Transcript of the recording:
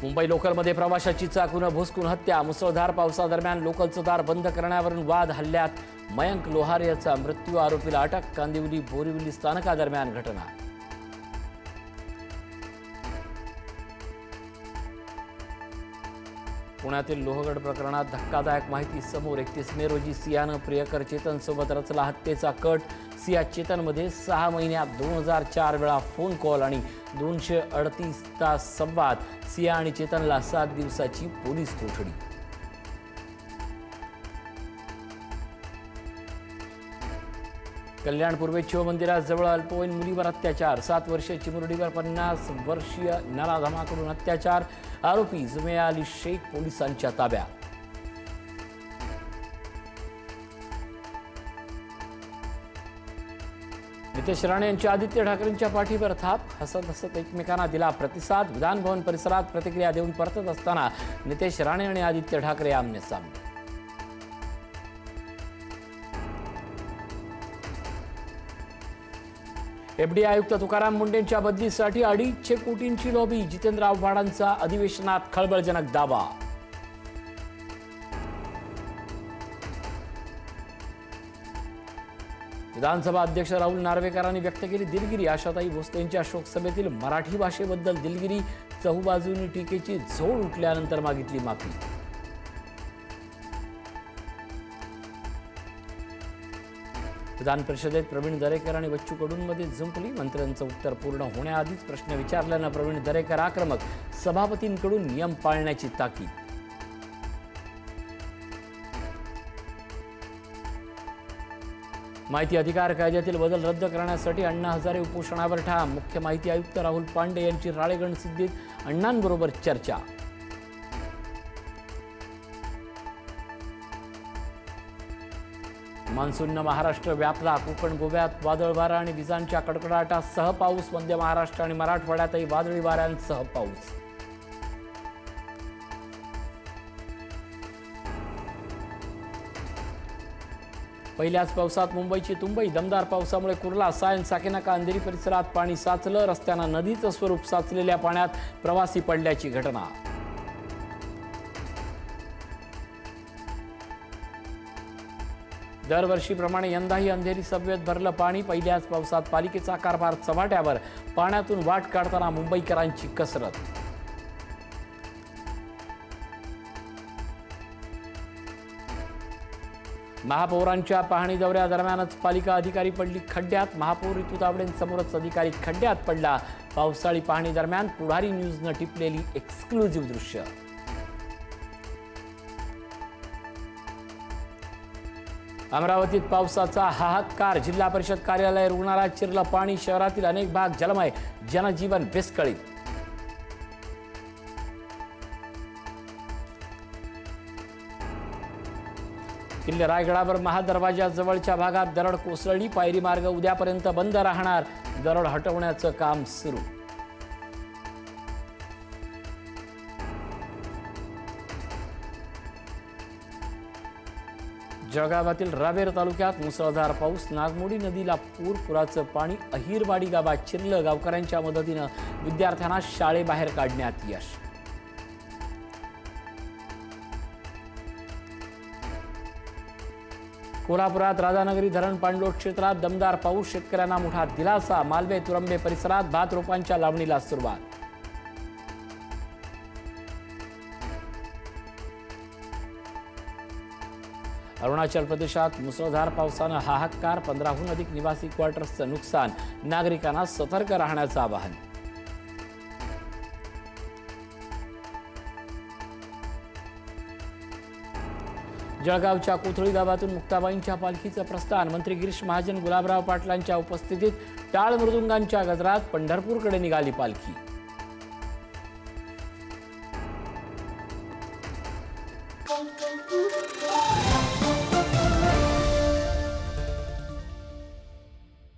मुंबई लोकलमध्ये प्रवाशाची चाकूने भोसकून हत्या। मुसळधार पावसादरम्यान लोकलचं दार बंद करण्यावरून वाद, हल्ल्यात मयंक लोहार याचा मृत्यू, आरोपीला अटक। कांदिवली बोरिवली स्थानकादरम्यान घटना। पुण्यातील लोहगड प्रकरणात धक्कादायक माहिती समोर। 31 मे रोजी सियानं प्रियकर चेतन सोबत रचला हत्येचा कट। सिया चेतनमध्ये 6 महिन्यात 2004 वेळा फोन कॉल आणि 238 तास संवाद। सिया आणि चेतनला 7 दिवसाची पोलीस कोठडी। कल्याण पूर्वेत शिवमंदिराजवळ अल्पवयीन मुलीवर अत्याचार। 7 वर्षीय चिमुरडीवर 50 वर्षीय नराधमाकडून अत्याचार। आरोपी जुमेया अली शेख पोलिसांच्या ताब्यात। नितेश राणे यांची आदित्य ठाकरेंच्या पाठीवर थाप। हसत हसत एकमेकांना दिला प्रतिसाद। विधानभवन परिसरात प्रतिक्रिया देऊन परतत असताना नितेश राणे आणि आदित्य ठाकरे आमने सामने। एफडी आयुक्त तुकाराम मुंढेंच्या बदलीसाठी 250 कोटींची लॉबी। जितेंद्र आव्हाडांचा अधिवेशनात खळबळजनक दावा। विधानसभा अध्यक्ष राहुल नार्वेकरांनी व्यक्त केली दिलगिरी। आशाताई भोसलेंच्या शोकसभेतील मराठी भाषेबद्दल दिलगिरी। चहूबाजूंनी टीकेची झोड उठल्यानंतर मागितली माफी। विधान परिषदेत प्रवीण दरेकर आणि बच्चू कडूंमध्ये जुंपली। मंत्र्यांचं उत्तर पूर्ण होण्याआधीच प्रश्न विचारल्यानं प्रवीण दरेकर आक्रमक। सभापतींकडून नियम पाळण्याची ताकीद। माहिती अधिकार कायद्यातील बदल रद्द करण्यासाठी अण्णा हजारे उपोषणावर ठाम। मुख्य माहिती आयुक्त राहुल पांडे यांची राळेगणसिद्धीत अण्णांबरोबर चर्चा। मान्सूननं महाराष्ट्र व्यापला। कोकण गोव्यात वादळ वारा आणि विजांच्या कडकडाटासह पाऊस। मध्य महाराष्ट्र आणि मराठवाड्यातही वादळी वाऱ्यांसह पाऊस। पहिल्याच पावसात मुंबईची तुंबई। दमदार पावसामुळे कुर्ला, सायन, साकेनाका, अंधेरी परिसरात पाणी साचलं। रस्त्यांना नदीचं स्वरूप। साचलेल्या पाण्यात प्रवासी पडल्याची घटना। दरवर्षीप्रमाणे यंदाही अंधेरी सबवेत भरलं पाणी। पहिल्याच पावसात पालिकेचा कारभार चव्हाट्यावर। पाण्यातून वाट काढताना मुंबईकरांची कसरत। महापौरांच्या पाहणी दौऱ्यादरम्यानच पालिका अधिकारी पडली खड्ड्यात। महापौर ऋतू तावडेंसमोरच अधिकारी खड्ड्यात पडला। पावसाळी पाहणी दरम्यान पुढारी न्यूजनं टिपलेली एक्सक्लुझिव्ह दृश्य। अमरावतीत पावसाचा हाहाकार। जिल्हा परिषद कार्यालय, रुग्णालयात शिरलं पाणी। शहरातील अनेक भाग जलमय। जनजीवन विस्कळीत। किल्ले रायगडावर महादरवाजाजवळच्या भागात दरड कोसळली। पायरी मार्ग उद्यापर्यंत बंद राहणार। दरड हटवण्याचं काम सुरू। जळगावातील रावेर तालुक्यात मुसळधार पाऊस। नागमोडी नदीला पूर। पुराचं पाणी अहिरवाडी गावात शिरलं। गावकऱ्यांच्या मदतीनं विद्यार्थ्यांना शाळेबाहेर काढण्यात यश। कोल्हापुरात राधानगरी धरण पाणलोट क्षेत्रात दमदार पाऊस। शेतकऱ्यांना मोठा दिलासा। मालवे, तुरंबे परिसरात भात रोपांच्या लावणीला सुरुवात। अरुणाचल प्रदेशात मुसळधार पावसानं हाहाकार। 15हून अधिक निवासी क्वार्टर्सचं नुकसान। नागरिकांना सतर्क राहण्याचं आवाहन। जळगावच्या कोथळी गावातून मुक्ताबाईंच्या पालखीचं प्रस्थान। मंत्री गिरीश महाजन, गुलाबराव पाटलांच्या उपस्थितीत टाळ मृदुंगांच्या गजरात पंढरपूरकडे निघाली पालखी।